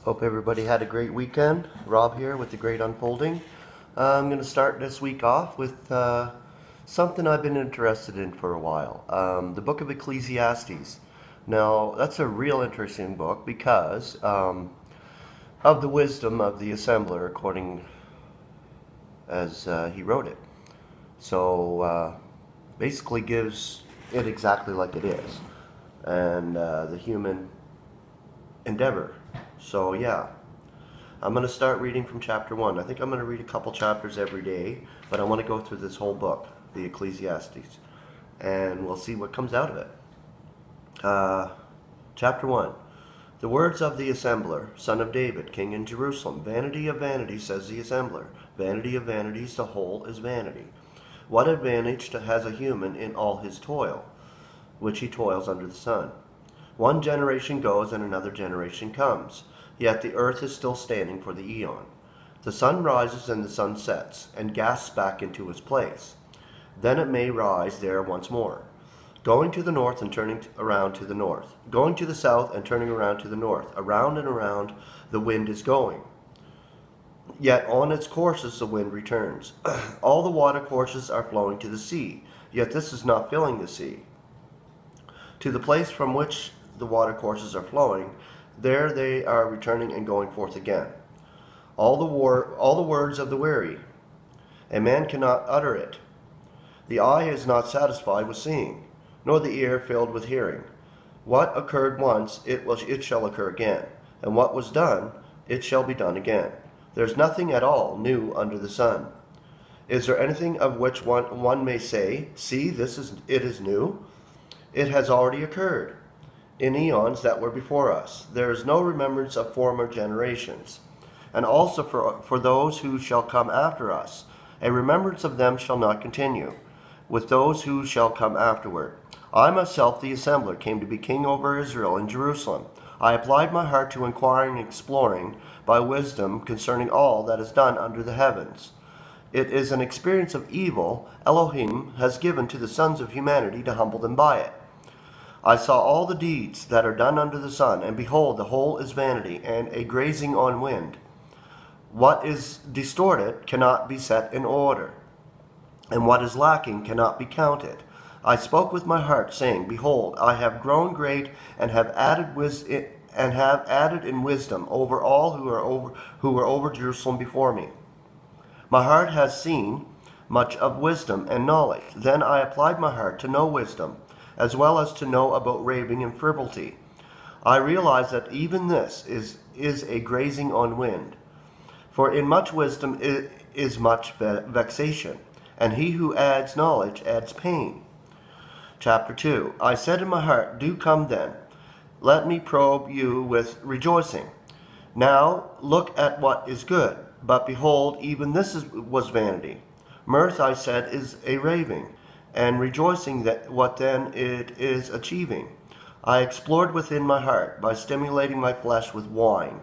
Hope everybody had a great weekend. Rob here with the Great Unfolding. I'm going to start this week off with something I've been interested in for a while. The book of Ecclesiastes. Now, that's a real interesting book because of the wisdom of the assembler according as he wrote it. So basically gives it exactly like it is. And the human endeavor. So yeah, I'm going to start reading from chapter 1. I think I'm going to read a couple chapters every day, but I want to go through this whole book, the Ecclesiastes, and we'll see what comes out of it. Chapter 1. The words of the assembler, son of David, king in Jerusalem. Vanity of vanities, says the assembler. Vanity of vanities, the whole is vanity. What advantage has a human in all his toil, which he toils under the sun? One generation goes and another generation comes, yet the earth is still standing for the eon. The sun rises and the sun sets, and gasps back into its place. Then it may rise there once more, going to the north and turning around to the north, going to the south and turning around to the north. Around and around the wind is going. Yet on its courses the wind returns. All the water courses are flowing to the sea, yet this is not filling the sea. To the place from which the water courses are flowing, there they are returning and going forth again. All the words of the weary, a man cannot utter it. The eye is not satisfied with seeing, nor the ear filled with hearing. What occurred once, it shall occur again, and what was done, it shall be done again. There's nothing at all new under the sun. Is there anything of which one may say, see, it is new? It has already occurred in eons that were before us. There is no remembrance of former generations. And also for those who shall come after us, a remembrance of them shall not continue, with those who shall come afterward. I myself, the assembler, came to be king over Israel in Jerusalem. I applied my heart to inquiring and exploring by wisdom concerning all that is done under the heavens. It is an experience of evil Elohim has given to the sons of humanity to humble them by it. I saw all the deeds that are done under the sun, and behold, the whole is vanity, and a grazing on wind. What is distorted cannot be set in order, and what is lacking cannot be counted. I spoke with my heart, saying, behold, I have grown great, and have added in wisdom over all who were over Jerusalem before me. My heart has seen much of wisdom and knowledge. Then I applied my heart to know wisdom, as well as to know about raving and frivolity. I realize that even this is a grazing on wind. For in much wisdom is much vexation, and he who adds knowledge adds pain. Chapter 2. I said in my heart, do come then, let me probe you with rejoicing. Now look at what is good, but behold, even this was vanity. Mirth, I said, is a raving, and rejoicing that what then it is achieving. I explored within my heart by stimulating my flesh with wine,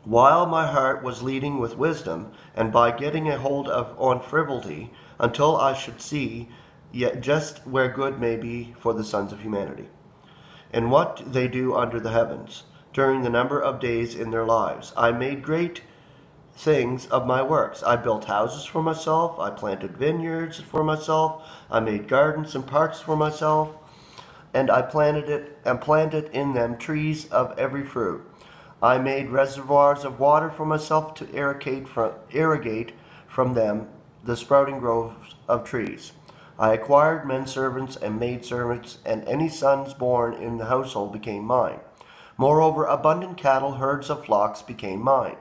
while my heart was leading with wisdom, and by getting a hold on frivolity, until I should see yet just where good may be for the sons of humanity, and what they do under the heavens, during the number of days in their lives. I made great things of my works. I built houses for myself, I planted vineyards for myself, I made gardens and parks for myself, and I planted in them trees of every fruit. I made reservoirs of water for myself to irrigate from them the sprouting groves of trees. I acquired men servants and maid servants, and any sons born in the household became mine. Moreover, abundant cattle, herds of flocks became mine.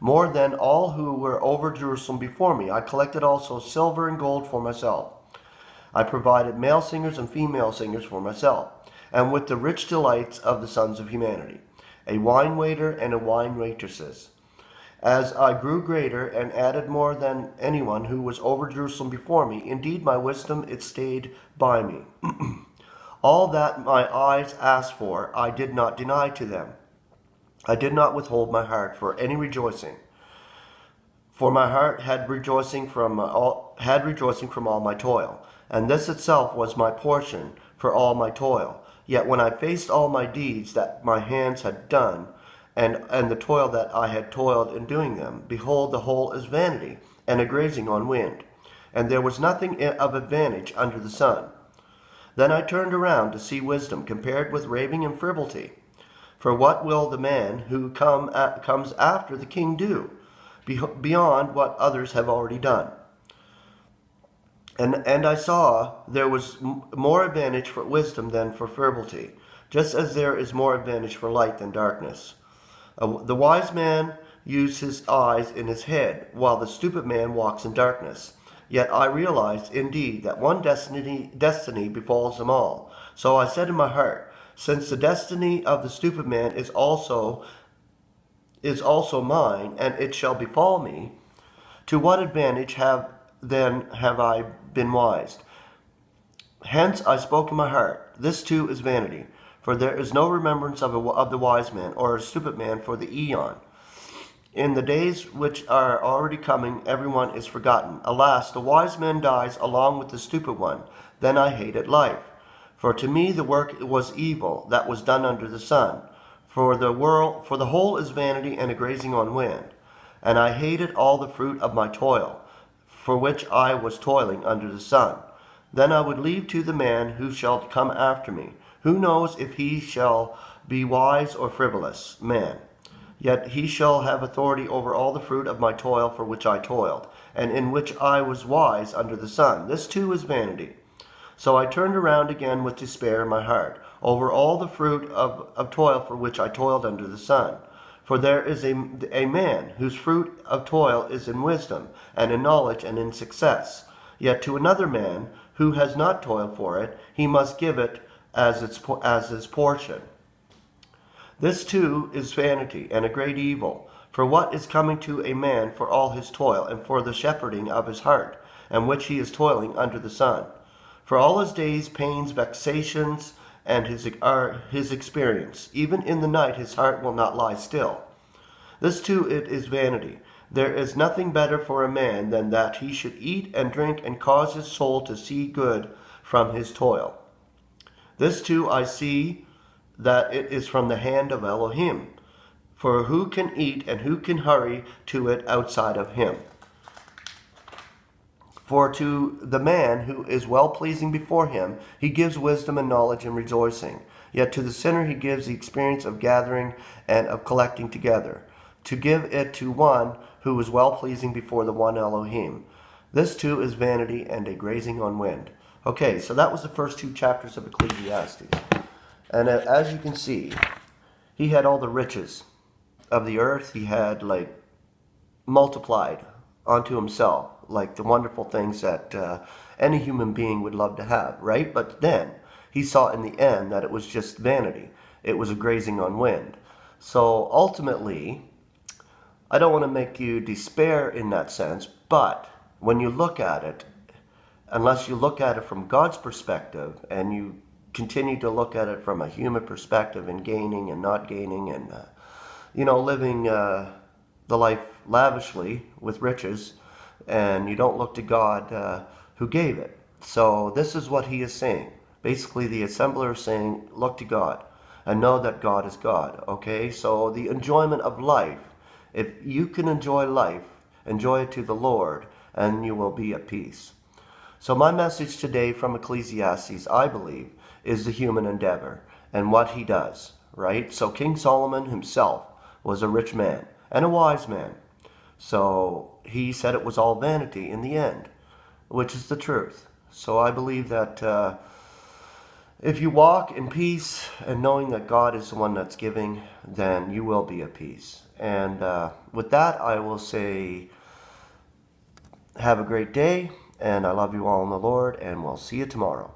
More than all who were over Jerusalem before me, I collected also silver and gold for myself. I provided male singers and female singers for myself, and with the rich delights of the sons of humanity, a wine waiter and a wine waitresses. As I grew greater and added more than anyone who was over Jerusalem before me, indeed my wisdom it stayed by me. All that my eyes asked for, I did not deny to them. I did not withhold my heart for any rejoicing, for my heart had rejoicing from all my toil, and this itself was my portion for all my toil. Yet when I faced all my deeds that my hands had done, and the toil that I had toiled in doing them. Behold, the whole is vanity, and a grazing on wind, and there was nothing of advantage under the sun. Then I turned around to see wisdom compared with raving and frivolity. For what will the man who comes after the king do, beyond what others have already done? And I saw there was more advantage for wisdom than for frivolity, just as there is more advantage for light than darkness. The wise man uses his eyes in his head, while the stupid man walks in darkness. Yet I realized indeed that one destiny befalls them all. So I said in my heart, since the destiny of the stupid man is also mine, and it shall befall me, to what advantage have I been wise? Hence I spoke in my heart, this too is vanity. For there is no remembrance of the wise man or a stupid man for the eon. In the days which are already coming, everyone is forgotten. Alas, the wise man dies along with the stupid one. Then I hated life. For to me the work was evil that was done under the sun. For the whole is vanity and a grazing on wind. And I hated all the fruit of my toil, for which I was toiling under the sun. Then I would leave to the man who shall come after me. Who knows if he shall be wise or frivolous man? Yet he shall have authority over all the fruit of my toil for which I toiled, and in which I was wise under the sun. This too is vanity. So I turned around again with despair in my heart, over all the fruit of toil for which I toiled under the sun. For there is a man whose fruit of toil is in wisdom, and in knowledge, and in success. Yet to another man who has not toiled for it, he must give it as his portion. This too is vanity, and a great evil. For what is coming to a man for all his toil, and for the shepherding of his heart, and which he is toiling under the sun? For all his days pains, vexations, and his experience. Even in the night his heart will not lie still. This too it is vanity. There is nothing better for a man than that he should eat and drink and cause his soul to see good from his toil. This too I see that it is from the hand of Elohim. For who can eat and who can hurry to it outside of him? For to the man who is well-pleasing before him, he gives wisdom and knowledge and rejoicing. Yet to the sinner he gives the experience of gathering and of collecting together, to give it to one who is well-pleasing before the one Elohim. This too is vanity and a grazing on wind. Okay, so that was the first two chapters of Ecclesiastes. And as you can see, he had all the riches of the earth. He had multiplied onto himself, like the wonderful things that any human being would love to have, right? But then he saw in the end that it was just vanity. It was a grazing on wind. So ultimately, I don't want to make you despair in that sense, but when you look at it, unless you look at it from God's perspective and you continue to look at it from a human perspective and gaining and not gaining and, living the life lavishly with riches, and you don't look to God who gave it. So this is what he is saying. Basically, the assembler is saying, look to God and know that God is God. Okay, so the enjoyment of life, if you can enjoy life, enjoy it to the Lord, and you will be at peace. So my message today from Ecclesiastes, I believe, is the human endeavor and what he does, right? So King Solomon himself was a rich man and a wise man. So he said it was all vanity in the end, which is the truth. So I believe that if you walk in peace and knowing that God is the one that's giving, then you will be at peace. And with that, I will say, have a great day, and I love you all in the Lord, and we'll see you tomorrow.